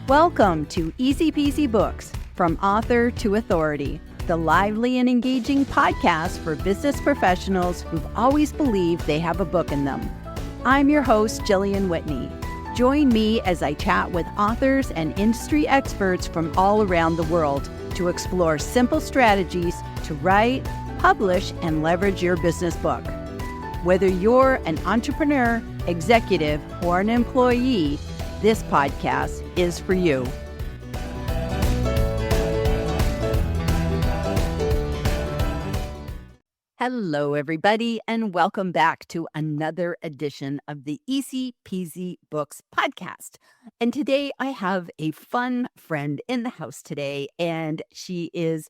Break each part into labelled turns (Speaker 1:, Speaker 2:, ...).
Speaker 1: Welcome to Easy Peasy Books, From Author to Authority, the lively and engaging podcast for business professionals who've always believed they have a book in them. I'm your host, Jillian Whitney. Join me as I chat with authors and industry experts from all around the world to explore simple strategies to write, publish, and leverage your business book. Whether you're an entrepreneur, executive, or an employee, this podcast is for you. Hello, everybody, and welcome back to another edition of the Easy Peasy Books podcast. And today I have a fun friend in the house today, and she is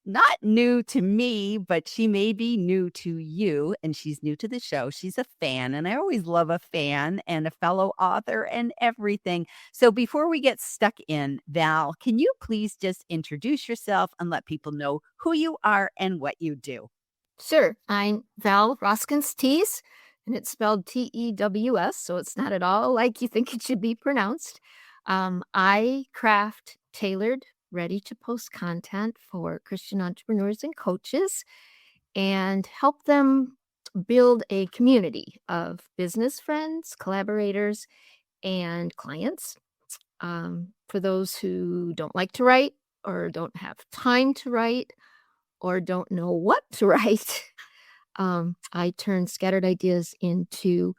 Speaker 1: not new to me, but she may be new to you, and she's new to the show. She's a fan, and I always love a fan and a fellow author and everything. So before we get stuck in, Val, can you please just introduce yourself and let people know who you are and what you do?
Speaker 2: Sure. I'm Val Roskens Tews, and it's spelled Tews, so it's not at all like you think it should be pronounced. I craft tailored, ready-to-post content for Christian entrepreneurs and coaches and help them build a community of business friends, collaborators, and clients. For those who don't like to write or don't have time to write or don't know what to write, I turn scattered ideas into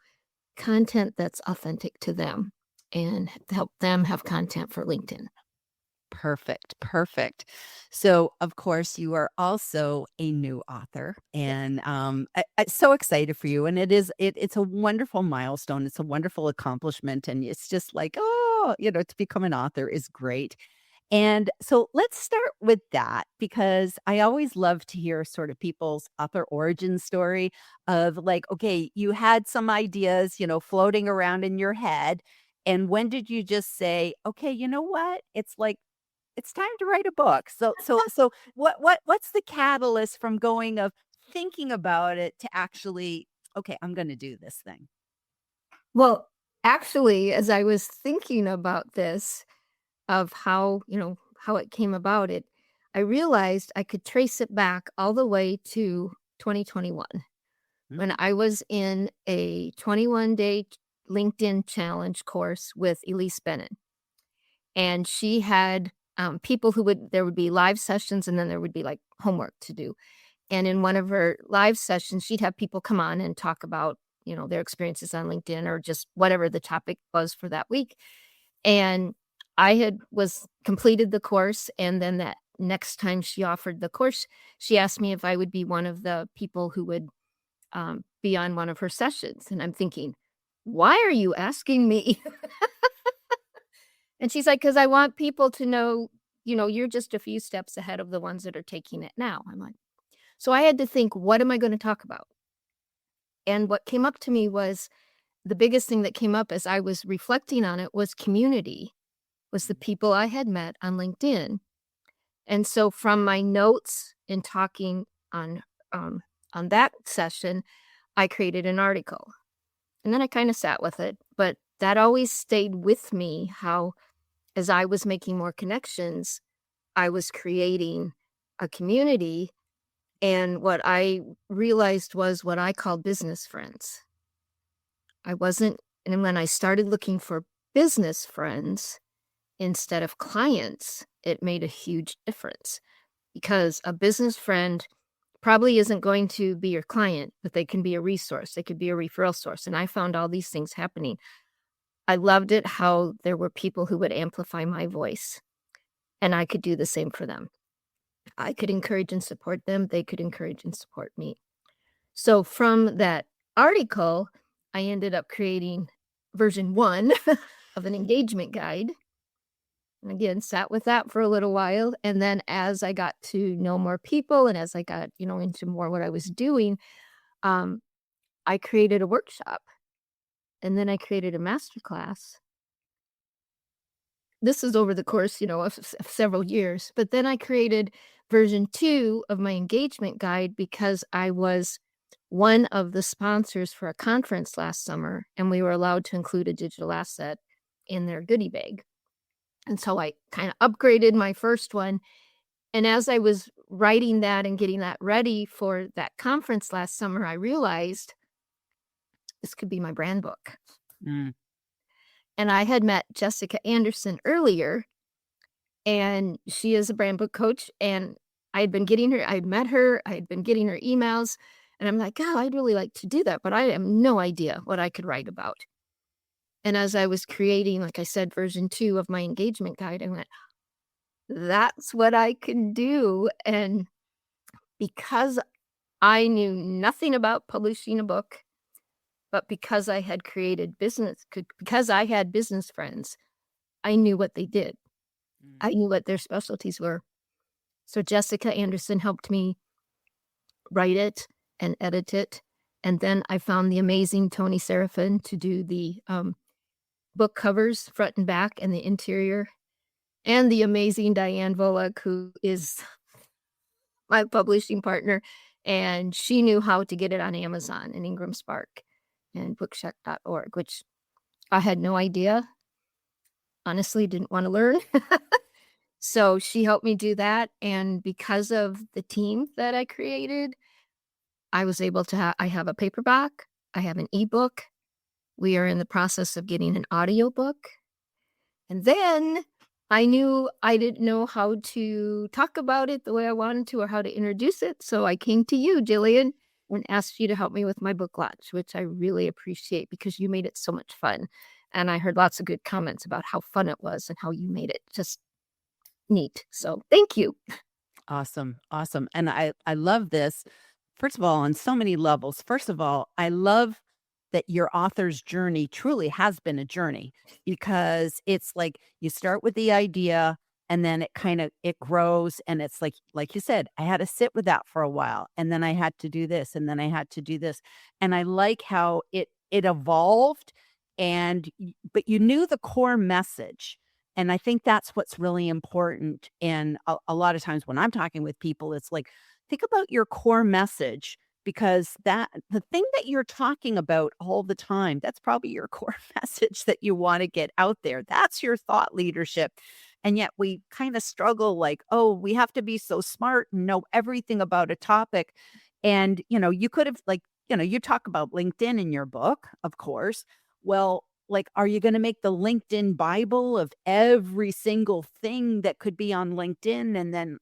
Speaker 2: content that's authentic to them and help them have content for LinkedIn.
Speaker 1: Perfect. So, of course, you are also a new author, and I'm so excited for you. And it's a wonderful milestone. It's a wonderful accomplishment, and it's just like, to become an author is great. And so let's start with that, because I always love to hear sort of people's author origin story of like, okay, you had some ideas, floating around in your head. And when did you just say, okay, you know what? It's time to write a book. So what's the catalyst from going of thinking about it to actually, okay, I'm going to do this thing?
Speaker 2: Well, actually, as I was thinking about this, of how it came about, I realized I could trace it back all the way to 2021 when I was in a 21-day LinkedIn challenge course with Elise Bennett. And she had people there would be live sessions, and then there would be like homework to do. And in one of her live sessions, she'd have people come on and talk about, their experiences on LinkedIn or just whatever the topic was for that week. And I was completed the course, and then that next time she offered the course, she asked me if I would be one of the people who would be on one of her sessions. And I'm thinking, why are you asking me? And she's like, because I want people to know, you're just a few steps ahead of the ones that are taking it now. I'm like, so I had to think, what am I going to talk about? And what came up to me was the biggest thing that came up as I was reflecting on it was community. Was the people I had met on LinkedIn. And so from my notes in talking on that session, I created an article. And then I kind of sat with it. But that always stayed with me, how as I was making more connections, I was creating a community. And what I realized was what I call business friends. And when I started looking for business friends, instead of clients, it made a huge difference, because a business friend probably isn't going to be your client, but they can be a resource. They could be a referral source. And I found all these things happening. I loved it how there were people who would amplify my voice, and I could do the same for them. I could encourage and support them. They could encourage and support me. So from that article, I ended up creating version 1 of an engagement guide. And again, sat with that for a little while. And then as I got to know more people and as I got, into more what I was doing, I created a workshop. And then I created a masterclass. This is over the course, of several years. But then I created version 2 of my engagement guide because I was one of the sponsors for a conference last summer, and we were allowed to include a digital asset in their goodie bag. And so I kinda upgraded my first one, and as I was writing that and getting that ready for that conference last summer, I realized this could be my brand book.
Speaker 1: Mm.
Speaker 2: And I had met Jessica Anderson earlier, and she is a brand book coach, and I'd met her, I had been getting her emails, and I'm like, "Oh, I'd really like to do that, but I have no idea what I could write about." And as I was creating, like I said, version 2 of my engagement guide, I went, "That's what I can do." And because I knew nothing about publishing a book, but because I had because I had business friends, I knew what they did.
Speaker 1: Mm.
Speaker 2: I knew what their specialties were. So Jessica Anderson helped me write it and edit it, and then I found the amazing Tony Seraphin to do the, book covers, front and back, and the interior, and the amazing Diane Volek, who is my publishing partner, and she knew how to get it on Amazon and Ingram Spark and bookshop.org, which I had no idea, honestly, didn't wanna learn. So she helped me do that, and because of the team that I created, I was able to I have a paperback, I have an ebook, we are in the process of getting an audiobook, and then I knew I didn't know how to talk about it the way I wanted to or how to introduce it, so I came to you, Jillian, and asked you to help me with my book launch, which I really appreciate because you made it so much fun, and I heard lots of good comments about how fun it was and how you made it just neat, so thank you.
Speaker 1: Awesome, awesome, and I love this, first of all, on so many levels. First of all, I love that your author's journey truly has been a journey because it's like you start with the idea and then it grows and it's like you said, I had to sit with that for a while and then I had to do this and then I had to do this. And I like how it evolved but you knew the core message. And I think that's what's really important. And a lot of times when I'm talking with people, it's like, think about your core message because the thing that you're talking about all the time, that's probably your core message that you want to get out there. That's your thought leadership. And yet we kind of struggle like, oh, we have to be so smart and know everything about a topic. And, you could have you talk about LinkedIn in your book, of course. Well, like, are you gonna make the LinkedIn Bible of every single thing that could be on LinkedIn? And then,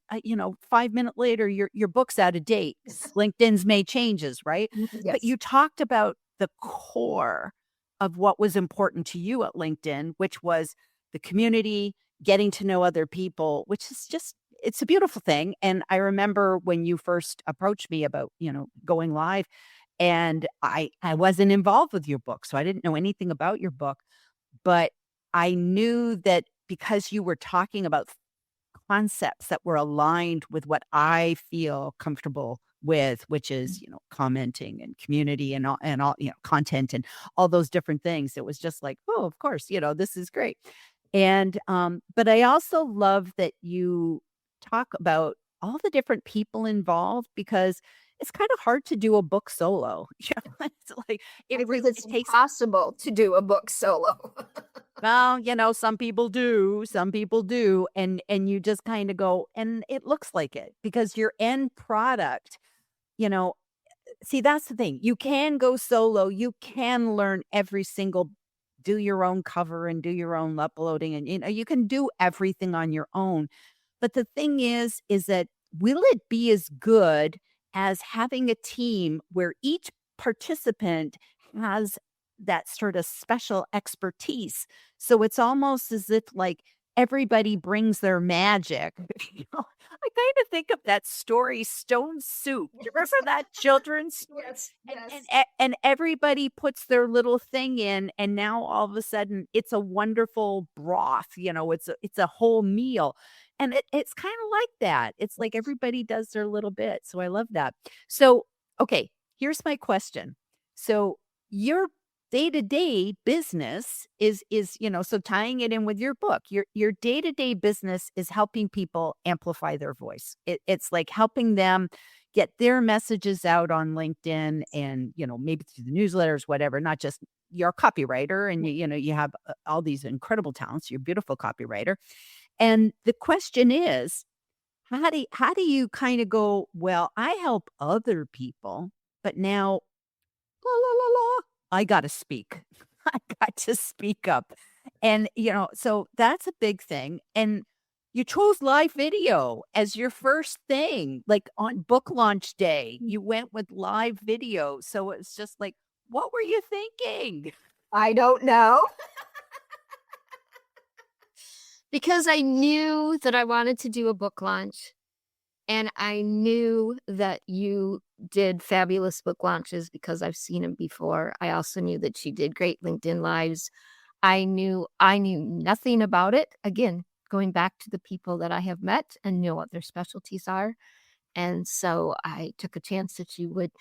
Speaker 1: 5 minutes later, your book's out of date because LinkedIn's made changes, right? But
Speaker 2: Yes.
Speaker 1: you talked about the core of what was important to you at LinkedIn, which was the community, getting to know other people, which is just it's a beautiful thing. And I remember when you first approached me about, going live, and I wasn't involved with your book, so I didn't know anything about your book, but I knew that because you were talking about concepts that were aligned with what I feel comfortable with, which is, commenting and community and all, content and all those different things. It was just like, oh, of course, this is great. And but I also love that you talk about all the different people involved because it's kind of hard to do a book solo. It's like
Speaker 2: I believe it's
Speaker 1: it takes
Speaker 2: impossible to do a book solo.
Speaker 1: well, some people do, and you just kinda go and it looks like it because your end product, you know see, that's the thing, you can go solo, you can learn every single do your own cover and do your own uploading, and, you can do everything on your own, but the thing is that will it be as good as having a team where each participant has that sort of special expertise? So it's almost as if like everybody brings their magic. I kind of think of that story Stone Soup. Do you remember that children's story?
Speaker 2: Yes,
Speaker 1: And
Speaker 2: yes.
Speaker 1: and everybody puts their little thing in, and now all of a sudden it's a wonderful broth. It's a whole meal, and it's kind of like that. It's like everybody does their little bit. So I love that. So okay, here's my question. So your day-to-day business so tying it in with your book, your day-to-day business is helping people amplify their voice. It's like helping them get their messages out on LinkedIn and, maybe through the newsletters, whatever, not just, you're a copywriter and you have all these incredible talents. You're a beautiful copywriter. And the question is, how do you kind of go, well, I help other people, but now la, la, la, la, I got to speak. I got to speak up. And, so that's a big thing. And you chose live video as your first thing, like on book launch day, you went with live video. So it's just like, what were you thinking?
Speaker 2: I don't know. Because I knew that I wanted to do a book launch, and I knew that you did fabulous book launches because I've seen them before. I also knew that you did great LinkedIn Lives. I knew nothing about it. Again, going back to the people that I have met and know what their specialties are. And so I took a chance that you would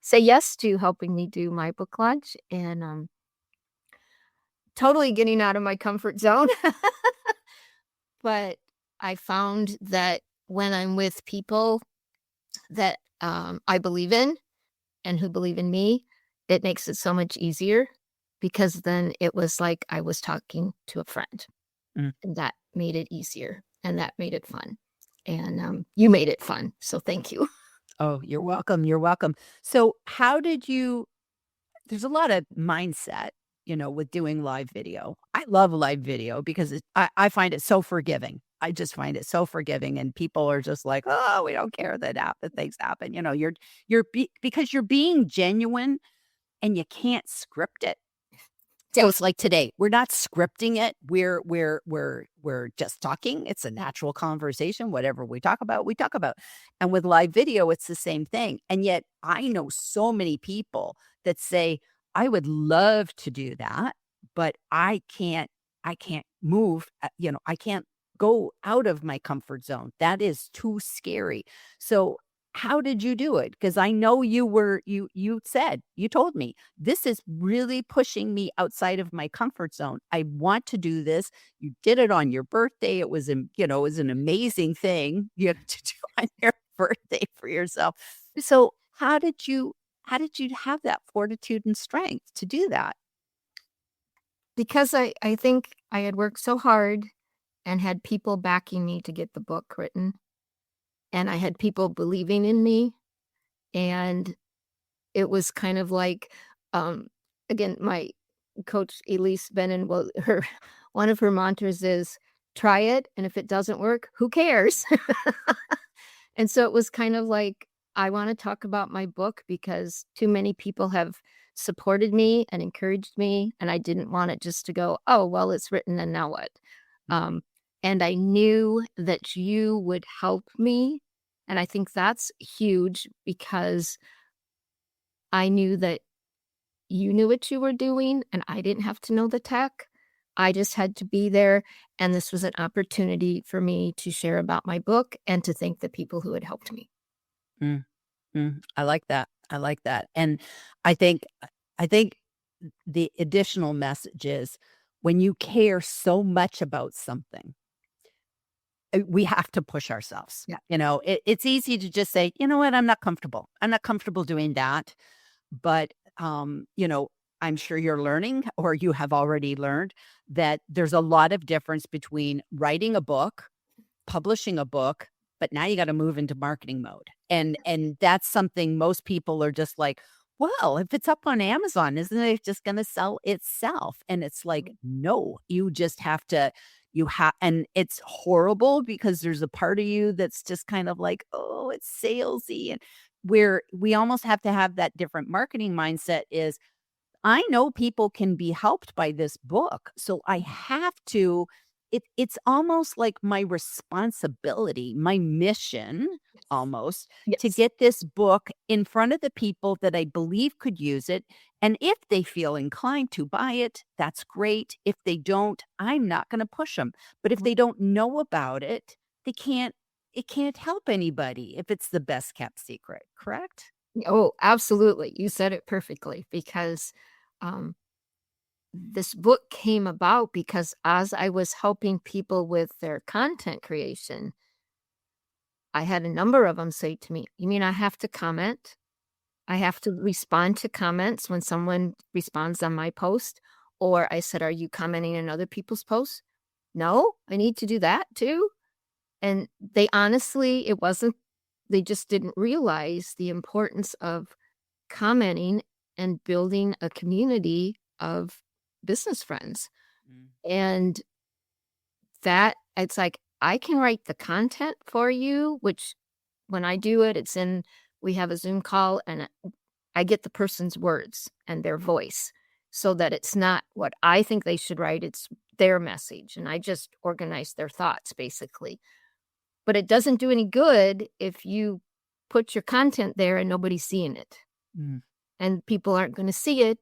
Speaker 2: say yes to helping me do my book launch, and totally getting out of my comfort zone. But I found that when I'm with people that I believe in and who believe in me, it makes it so much easier because then it was like I was talking to a friend,
Speaker 1: Mm.
Speaker 2: and that made it easier and that made it fun. And you made it fun. So thank you.
Speaker 1: Oh, you're welcome. You're welcome. So how did you there's a lot of mindset, with doing live video. I love live video because I find it so forgiving. I just find it so forgiving, and people are just like, "Oh, we don't care that things happen." Because you're being genuine, and you can't script it. So it's like today, we're not scripting it. We're just talking. It's a natural conversation. Whatever we talk about, we talk about. And with live video, it's the same thing. And yet I know so many people that say, I would love to do that, but I can't move, I can't go out of my comfort zone. That is too scary. So how did you do it? Because I know you told me this is really pushing me outside of my comfort zone. I want to do this. You did it on your birthday. It was an amazing thing, to do on your birthday for yourself. So how did you have that fortitude and strength to do that?
Speaker 2: Because I think I had worked so hard and had people backing me to get the book written, and I had people believing in me. And it was kind of like, um, again, my coach, Elise Bennon, well, her one of her mantras is, "Try it, and if it doesn't work, who cares?" And so it was kind of like, I wanna talk about my book because too many people have supported me and encouraged me, and I didn't want it just to go, "Oh, well, it's written, and now what?" Um, and I knew that you would help me, and I think that's huge because I knew that you knew what you were doing, and I didn't have to know the tech. I just had to be there, and this was an opportunity for me to share about my book and to thank the people who had helped me.
Speaker 1: Mm, I like that. I like that. And I think the additional message is when you care so much about something, we have to push ourselves.
Speaker 2: Yeah.
Speaker 1: It's easy to just say, you know what, I'm not comfortable. I'm not comfortable doing that. But, I'm sure you're learning or you have already learned that there's a lot of difference between writing a book, publishing a book, but now you gotta move into marketing mode. And that's something most people are just like, "Well, if it's up on Amazon, isn't it just gonna sell itself?" And it's like, "No, you just have to and it's horrible because there's a part of you that's just kind of like, "Oh, it's salesy," and where we almost have to have that different marketing mindset is I know people can be helped by this book, so I have to it's almost like my responsibility, my mission almost to
Speaker 2: Yes.
Speaker 1: get this book in front of the people that I believe could use it, and if they feel inclined to buy it, that's great. If they don't, I'm not gonna push them. But if they don't know about it, they can't it can't help anybody if it's the best kept secret, correct?
Speaker 2: Oh, absolutely. You said it perfectly because um, this book came about because as I was helping people with their content creation, I had a number of them say to me, "You mean I have to comment?" I have to respond to comments when someone responds on my post, or I said, "Are you commenting on other people's posts?" No, I need to do that too. And they honestly, it wasn't, they just didn't realize the importance of commenting and building a community of business friends.
Speaker 1: Mm,
Speaker 2: And that it's like, I can write the content for you, which when I do it, we have a Zoom call and I get the person's words and their voice so that it's not what I think they should write, it's their message. And I just organize their thoughts basically. But it doesn't do any good if you put your content there and nobody's seeing it.
Speaker 1: mm,
Speaker 2: And people aren't going to see it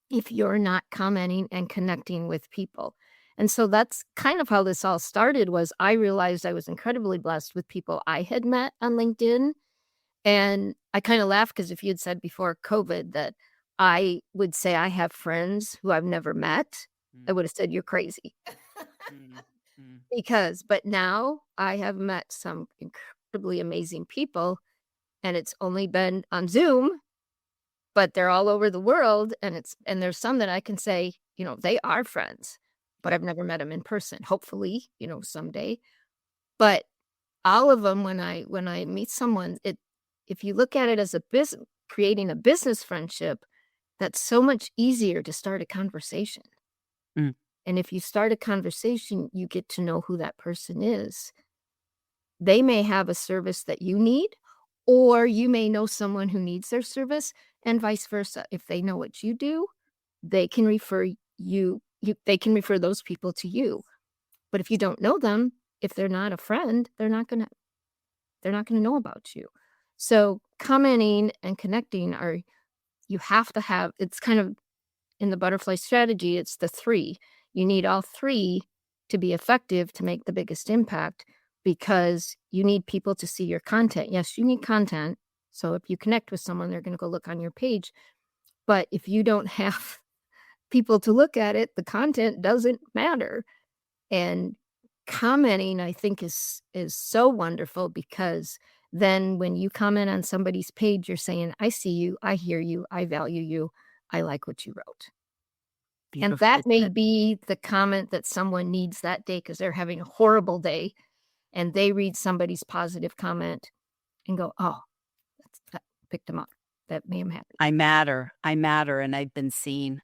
Speaker 2: if you're not commenting and connecting with people. And so that's kind of how this all started. Was I realized I was incredibly blessed with people I had met on LinkedIn. And I kind of laugh because if you had said before COVID that I would say I have friends who I've never met, I
Speaker 1: mm,
Speaker 2: would have said you're crazy.
Speaker 1: mm, mm.
Speaker 2: But now I have met some incredibly amazing people, and it's only been on Zoom, but they're all over the world, and there's some that I can say, they are friends, but I've never met them in person. Hopefully, someday. But all of them, when I meet someone, if you look at it as a business, creating a business friendship, that's so much easier to start a conversation.
Speaker 1: Mm.
Speaker 2: And if you start a conversation, you get to know who that person is. They may have a service that you need, or you may know someone who needs their service, and vice versa. If they know what you do, they can refer they can refer those people to you. But if you don't know them, if they're not a friend, they're not gonna know about you. So commenting and connecting you have to have, it's kind of in the butterfly strategy, it's the three. You need all three to be effective to make the biggest impact because you need people to see your content. Yes, you need content. So if you connect with someone, they're going to go look on your page. But if you don't have people to look at it, the content doesn't matter. And commenting, I think, is so wonderful because then when you comment on somebody's page, you're saying, I see you, I hear you, I value you, I like what you wrote. And
Speaker 1: Beautifully
Speaker 2: that may
Speaker 1: said.
Speaker 2: be the comment that someone needs that day because they're having a horrible day and they read somebody's positive comment and go, oh, that picked them up. That made them happy.
Speaker 1: I matter, and I've been seen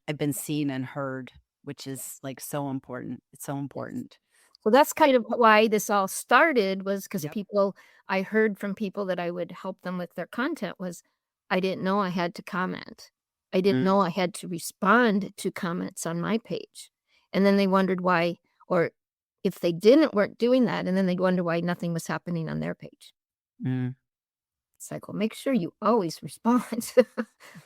Speaker 1: and heard, which is, like, so important. It's so
Speaker 2: Yes.
Speaker 1: important.
Speaker 2: So that's kind of why this all started, was because
Speaker 1: Yep.
Speaker 2: I heard from people that I would help them with their content. Was I didn't know I had to comment. I didn't
Speaker 1: Mm,
Speaker 2: know I had to respond to comments on my page. And then they wondered why, or if they weren't doing that, and then they'd wonder why nothing was happening on their page.
Speaker 1: mm.
Speaker 2: It's like, well, make sure you always respond.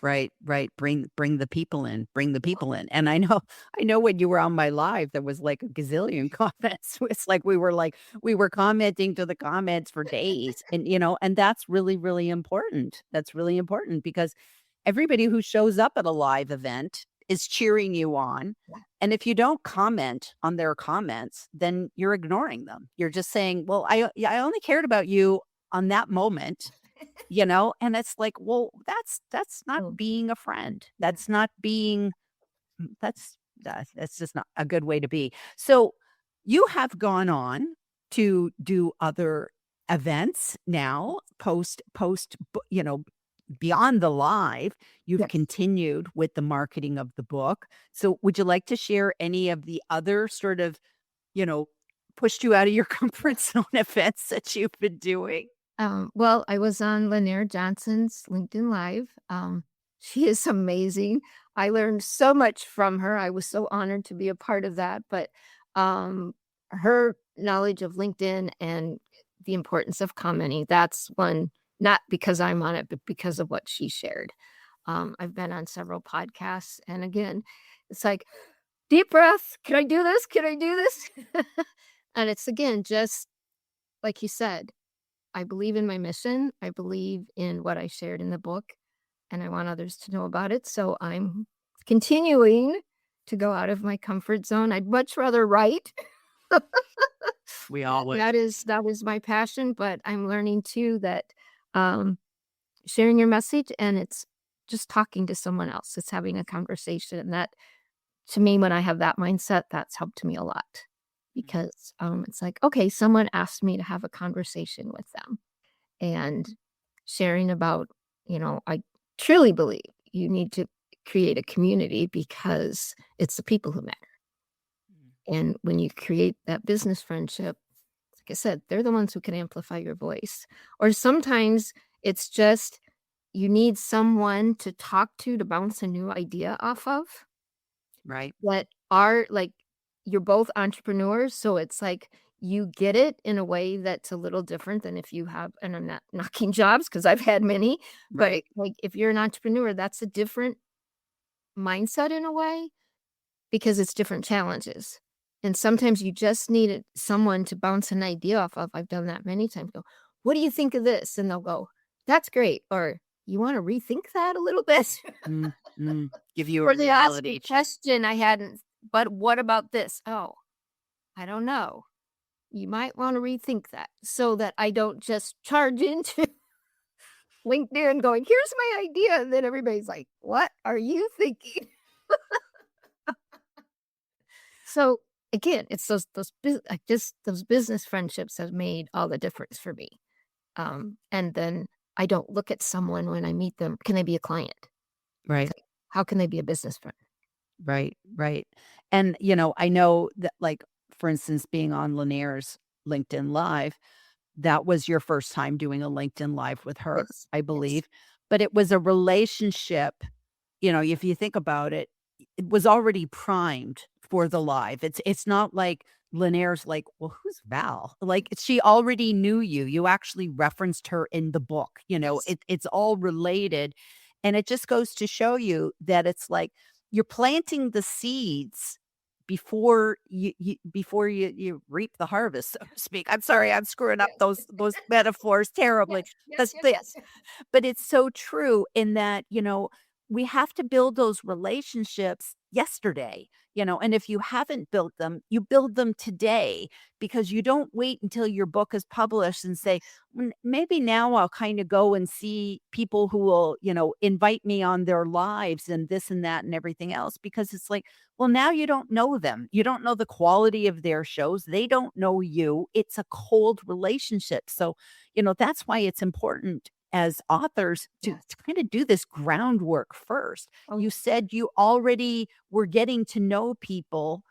Speaker 1: Right, right. Bring the people in, bring the people in. And I know when you were on my live, there was like a gazillion comments. It's like we were commenting to the comments for days. And and that's really, really important. That's really important because everybody who shows up at a live event is cheering you on. And if you don't comment on their comments, then you're ignoring them. You're just saying, well, yeah, I only cared about you on that moment, and it's like, well, that's not
Speaker 2: Oh,
Speaker 1: being a friend.
Speaker 2: yeah.
Speaker 1: That's not being that's just not a good way to be. So, you have gone on to do other events now, beyond the live, you've
Speaker 2: Yes.
Speaker 1: continued with the marketing of the book. So, would you like to share any of the other sort of, you know, pushed you out of your comfort zone events that you've been doing?
Speaker 2: Well, I was on Lanier Johnson's LinkedIn Live. She is amazing. I learned so much from her. I was so honored to be a part of that. But her knowledge of LinkedIn and the importance of commenting, that's one, not because I'm on it, but because of what she shared. I've been on several podcasts. And again, it's like, deep breath. Can I do this? Can I do this? And it's again, just like you said, I believe in my mission. I believe in what I shared in the book, and I want others to know about it. So I'm continuing to go out of my comfort zone. I'd much rather write.
Speaker 1: We all would.
Speaker 2: That is my passion, but I'm learning too that um, sharing your message, and just talking to someone else. It's having a conversation. And that, to me, when I have that mindset, that's helped me a lot because it's like, okay, someone asked me to have a conversation with them and sharing about, I truly believe you need to create a community because it's the people who matter. And when you create that business friendship, like I said, they're the ones who can amplify your voice. Or sometimes it's just you need someone to talk to bounce a new idea off of
Speaker 1: Right.
Speaker 2: that are like you're both entrepreneurs. So it's like you get it in a way that's a little different than if you have, and I'm not knocking jobs because I've had many, but
Speaker 1: Right.
Speaker 2: like if you're an entrepreneur, that's a different mindset in a way because it's different challenges. And sometimes you just need someone to bounce an idea off of. I've done that many times. Go, what do you think of this? And they'll go, that's great. Or you want to rethink that a little bit?
Speaker 1: Mm, give you a
Speaker 2: Or they ask a
Speaker 1: reality check.
Speaker 2: question I hadn't, but what about this? Oh, I don't know. You might want to rethink that so that I don't just charge into LinkedIn going, here's my idea. And then everybody's like, what are you thinking? So again, it's those business friendships have made all the difference for me. And then I don't look at someone when I meet them. Can they be a client? It's
Speaker 1: Right.
Speaker 2: like, how can they be a business friend?
Speaker 1: Right. Right. And, I know that, like, for instance, being on Lanier's LinkedIn Live, that was your first time doing a LinkedIn Live with her,
Speaker 2: Yes.
Speaker 1: I
Speaker 2: Yes.
Speaker 1: believe. But it was a relationship. If you think about it, it was already primed for the live. It's not like Lanier's like, "Well, who's Val?" Like, she already knew you. You actually referenced her in the book,
Speaker 2: Yes.
Speaker 1: it's all related, and it just goes to show you that it's like you're planting the seeds before you reap the harvest, so to speak. I'm sorry, I'm screwing up
Speaker 2: Yes.
Speaker 1: those metaphors terribly.
Speaker 2: Yes. Yes.
Speaker 1: That's
Speaker 2: Yes.
Speaker 1: the
Speaker 2: Yes.
Speaker 1: but it's so true in that, we have to build those relationships yesterday, and if you haven't built them, you build them today because you don't wait until your book is published and say, Maybe now I'll kind of go and see people who will, invite me on their lives and this and that and everything else." Because it's like, well, now you don't know them. You don't know the quality of their shows. They don't know you. It's a cold relationship. So, that's why it's important as authors to,
Speaker 2: Yes.
Speaker 1: to kind of do this groundwork first.
Speaker 2: Oh,
Speaker 1: You said you already were getting to know people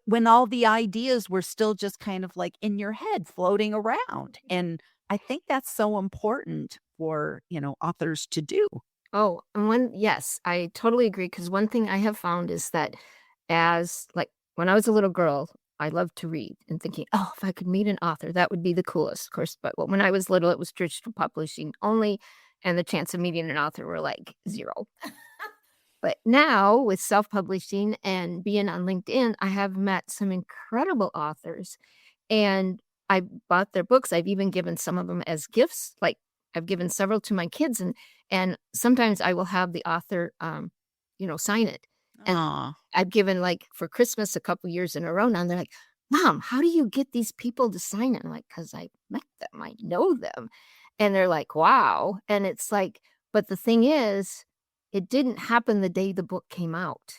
Speaker 1: when all the ideas were still just kind of like in your head floating around. And I think that's so important for, authors to do.
Speaker 2: oh, and yes, I totally agree. Because one thing I have found is that when I was a little girl, I loved to read and thinking, oh, if I could meet an author, that would be the coolest, of course. But when I was little, it was traditional publishing only, and the chance of meeting an author were like zero. But now with self-publishing and being on LinkedIn, I have met some incredible authors and I bought their books. I've even given some of them as gifts. Like I've given several to my kids and sometimes I will have the author sign it. And
Speaker 1: Aw,
Speaker 2: I've given like for Christmas a couple years in a row now. And they're like, Mom, how do you get these people to sign it? I'm like, because I met them, I know them. And they're like, wow. And it's like, but the thing is, it didn't happen the day the book came out.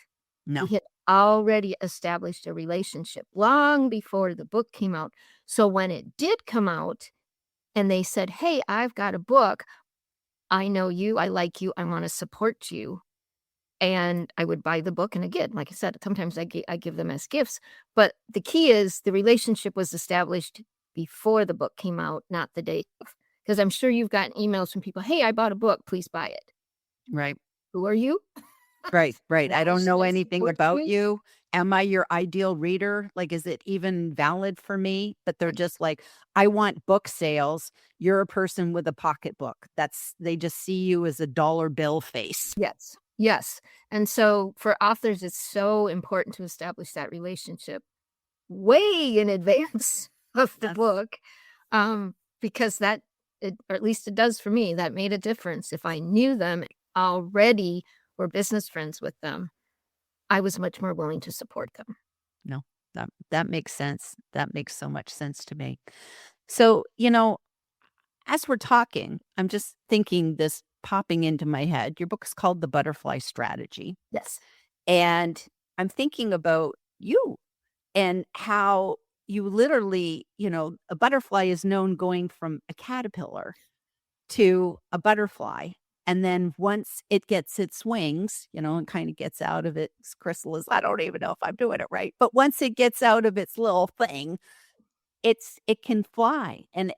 Speaker 2: We
Speaker 1: no,
Speaker 2: had already established a relationship long before the book came out. So when it did come out and they said, hey, I've got a book. I know you. I like you. I want to support you. And I would buy the book. And again, like I said, sometimes I give them as gifts. But the key is the relationship was established before the book came out, not the day. Because I'm sure you've gotten emails from people, hey, I bought a book. Please buy it.
Speaker 1: right.
Speaker 2: Who are you?
Speaker 1: Right, right. I
Speaker 2: Why
Speaker 1: don't
Speaker 2: should
Speaker 1: know
Speaker 2: I
Speaker 1: anything
Speaker 2: support
Speaker 1: about
Speaker 2: you?
Speaker 1: you. Am I your ideal reader? Like, is it even valid for me? But they're just like, I want book sales. You're a person with a pocketbook. They just see you as a dollar bill face.
Speaker 2: Yes. Yes. And so for authors, it's so important to establish that relationship way in advance of the
Speaker 1: That's
Speaker 2: book. Because or at least it does for me, that made a difference. If I knew them already or business friends with them, I was much more willing to support them.
Speaker 1: no, that makes sense. That makes so much sense to me. So, as we're talking, I'm just thinking this popping into my head. Your book is called The Butterfly Strategy.
Speaker 2: Yes.
Speaker 1: And I'm thinking about you and how you literally, a butterfly is known going from a caterpillar to a butterfly. And then once it gets its wings, and kind of gets out of its chrysalis, I don't even know if I'm doing it right. But once it gets out of its little thing, it can fly, and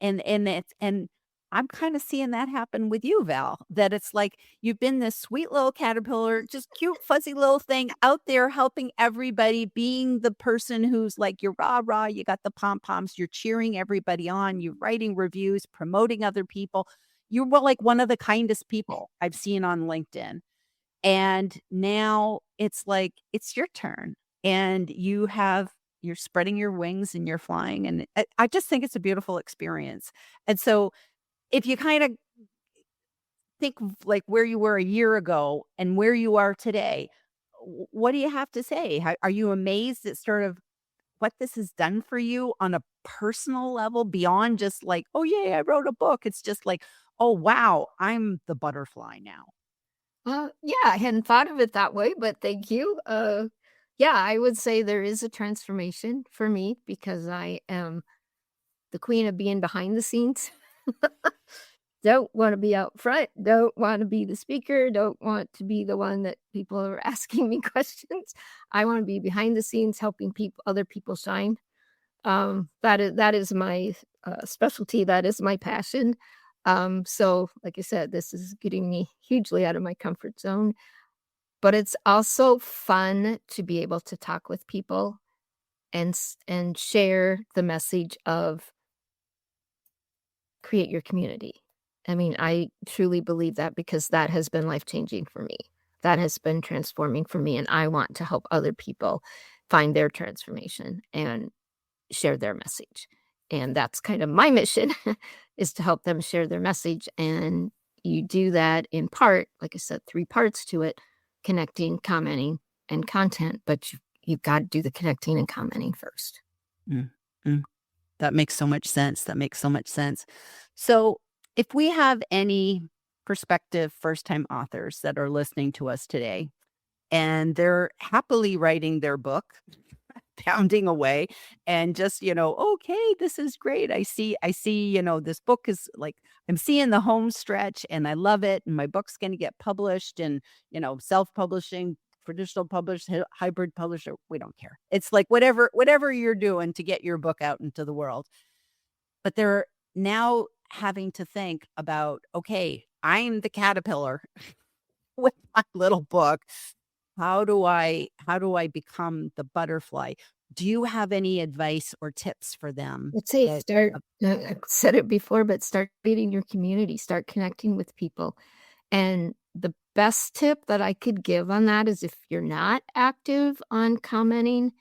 Speaker 1: I'm kinda seeing that happen with you, Val, that it's like you've been this sweet little caterpillar, just cute, fuzzy little thing out there helping everybody, being the person who's like, you're rah-rah, you got the pom-poms, you're cheering everybody on, you're writing reviews, promoting other people. You were like one of the kindest people I've seen on LinkedIn. And now it's like, it's your turn, and you're spreading your wings and you're flying, and I just think it's a beautiful experience. And so if you kinda think of, like, where you were a year ago and where you are today, what do you have to say? How are you amazed at sort of what this has done for you on a personal level beyond just like, "Oh, yay, I wrote a book." It's just like, "Oh, wow, I'm the butterfly now."
Speaker 2: Yeah, I hadn't thought of it that way, but thank you. Yeah, I would say there is a transformation for me because I am the queen of being behind the scenes. Don't want to be out front, don't want to be the speaker, don't want to be the one that people are asking me questions. I want to be behind the scenes helping people other people shine. That is my specialty, that is my passion. So like I said, this is getting me hugely out of my comfort zone, but it's also fun to be able to talk with people and share the message of create your community. I mean, I truly believe that because that has been life-changing for me. That has been transforming for me, and I want to help other people find their transformation and share their message. And that's kind of my mission is to help them share their message, and you do that in part, like I said, 3 parts to it, connecting, commenting, and content, but you've got to do the connecting and commenting first.
Speaker 1: Mm, mm. That makes so much sense, that makes so much sense. So, if we have any prospective first-time authors that are listening to us today, and they're happily writing their book, pounding away, and just, "Okay, this is great. I see, this book is like I'm seeing the home stretch, and I love it, and my book's gonna get published and, self-publishing, traditional publisher, hybrid publisher, we don't care. It's like whatever you're doing to get your book out into the world." But they're now having to think about, "Okay, I'm the caterpillar with my little book. How do I become the butterfly?" Do you have any advice or tips for them
Speaker 2: I'd say
Speaker 1: that
Speaker 2: start
Speaker 1: uh
Speaker 2: I've said it before, but start creating your community, start connecting with people. And the best tip that I could give on that is if you're not active on commenting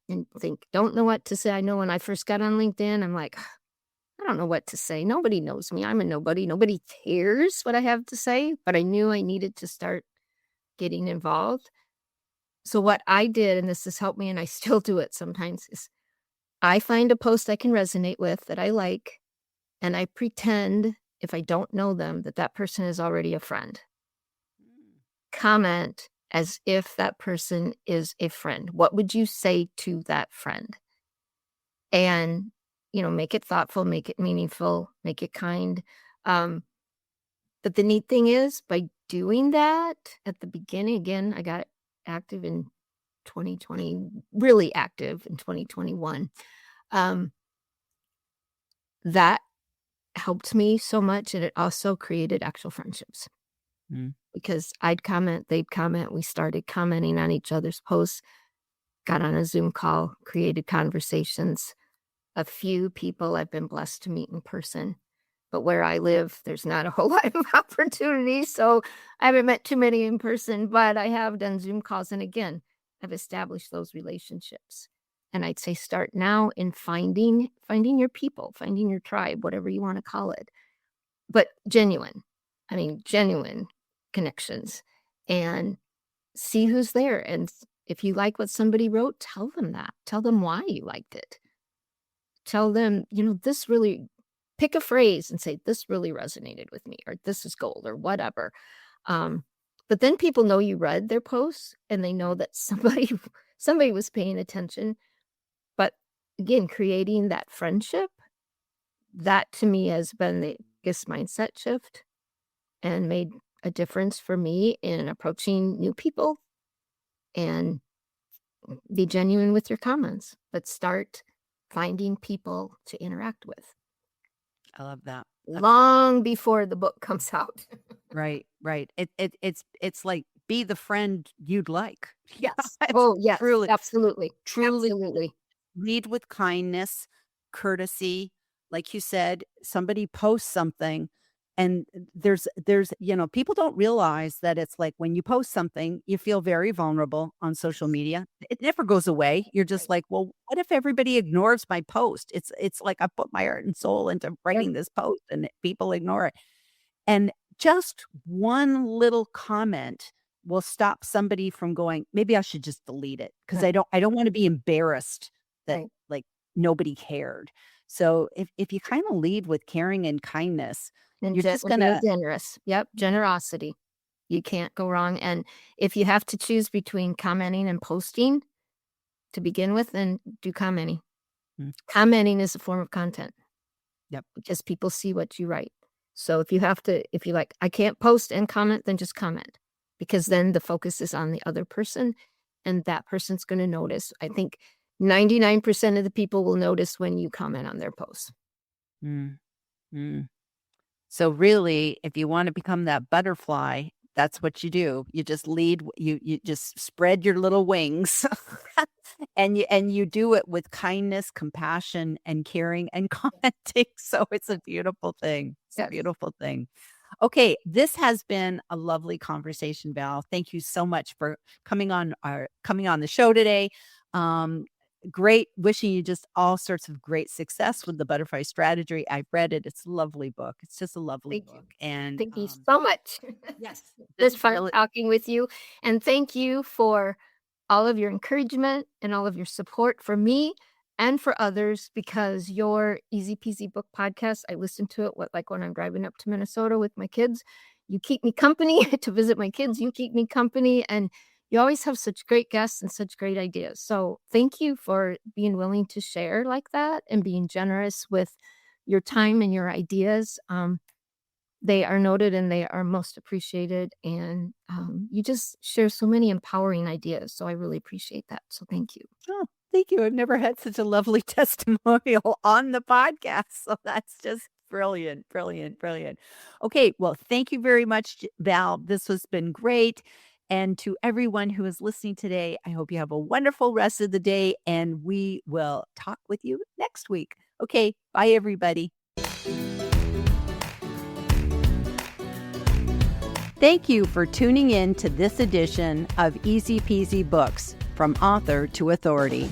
Speaker 2: and don't know what to say. I know when I first got on LinkedIn, I'm like, I don't know what to say. Nobody knows me. I'm a nobody. Nobody cares what I have to say, but I knew I needed to start getting involved. So what I did, and this has helped me and I still do it sometimes, is I find a post I can resonate with that I like, and I pretend, if I don't know them, that that person is already a friend. Comment as if that person is a friend. What would you say to that friend? And, make it thoughtful, make it meaningful, make it kind. Um, but the neat thing is, by doing that at the beginning, again, I got active in 2020, really active in 2021. Um, that helped me so much, and it also created actual friendships
Speaker 1: Mm.
Speaker 2: because I'd comment, they'd comment, we started commenting on each other's posts, got on a Zoom call, created conversations. A few people I've been blessed to meet in person, but where I live, there's not a whole lot of opportunities, so I haven't met too many in person, but I have done Zoom calls, and again, I've established those relationships. And I'd say start now in finding your people, finding your tribe, whatever you wanna call it. But genuine. I mean, genuine connections, and see who's there, and if you like what somebody wrote, tell them that. Tell them why you liked it. Tell them, "This really pick a phrase and say, this really resonated with me, or this is gold, or whatever. But then people know you read their posts and they know that somebody was paying attention. But again, creating that friendship, that to me has been the biggest mindset shift and made a difference for me in approaching new people. And be genuine with your comments, but start finding people to interact with
Speaker 1: I love that.
Speaker 2: long before the book comes out.
Speaker 1: Right, right. It's like be the friend you'd like.
Speaker 2: Yes.
Speaker 1: It's
Speaker 2: Oh, yes.
Speaker 1: truly,
Speaker 2: Absolutely.
Speaker 1: truly
Speaker 2: Absolutely.
Speaker 1: lead with kindness, courtesy. Like you said, somebody posts something and there's, people don't realize that it's like when you post something, you feel very vulnerable on social media. It never goes away. You're just
Speaker 2: Right.
Speaker 1: like, well, what if everybody ignores my post? It's like I put my heart and soul into
Speaker 2: Yep.
Speaker 1: writing this post and people ignore it. And just one little comment will stop somebody from going, maybe I should just delete it because
Speaker 2: Right.
Speaker 1: I don't want to be embarrassed that
Speaker 2: Right.
Speaker 1: like nobody cared. So if you kind of lead with caring and kindness,
Speaker 2: And
Speaker 1: you're just
Speaker 2: being
Speaker 1: gonna
Speaker 2: generous. Yep. Generosity. You can't go wrong. And if you have to choose between commenting and posting to begin with, then do commenting.
Speaker 1: Mm,
Speaker 2: Commenting is a form of content.
Speaker 1: yep.
Speaker 2: Because people see what you write. So if you like, I can't post and comment, then just comment, because then the focus is on the other person and that person's going to notice. I think 99% of the people will notice when you comment on their posts.
Speaker 1: Mm, mm. So really, if you want to become that butterfly, that's what you do. You just lead, you just spread your little wings and you do it with kindness, compassion, and caring and commenting. So it's a beautiful thing. It's a
Speaker 2: Yes.
Speaker 1: beautiful thing. Okay, this has been a lovely conversation, Val. Thank you so much for coming on the show today. Um, Great. Wishing you just all sorts of great success with the Butterfly Strategy. I've read it. It's a lovely book. It's just a lovely
Speaker 2: Thank you.
Speaker 1: book. And
Speaker 2: Thank you so much.
Speaker 1: yes,
Speaker 2: This fun
Speaker 1: really,
Speaker 2: talking with you. And thank you for all of your encouragement and all of your support for me and for others, because your Easy Peasy Book Podcast, I listen to it like when I'm driving up to Minnesota with my kids. You keep me company to visit my kids. You keep me company, and you always have such great guests and such great ideas. So thank you for being willing to share like that and being generous with your time and your ideas. They are noted and they are most appreciated. And you just share so many empowering ideas. So I really appreciate that. So thank you.
Speaker 1: oh, thank you. I've never had such a lovely testimonial on the podcast. So that's just brilliant, brilliant, brilliant. Okay. Well, thank you very much, Val. This has been great. And to everyone who is listening today, I hope you have a wonderful rest of the day and we will talk with you next week. Okay. Bye, everybody. Thank you for tuning in to this edition of Easy Peasy Books, from author to authority.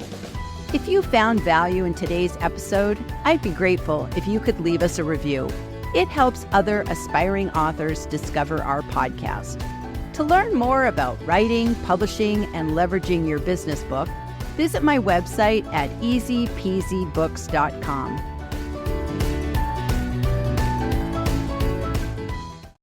Speaker 1: If you found value in today's episode, I'd be grateful if you could leave us a review. It helps other aspiring authors discover our podcast. To learn more about writing, publishing, and leveraging your business book, visit my website at easypeasybooks.com.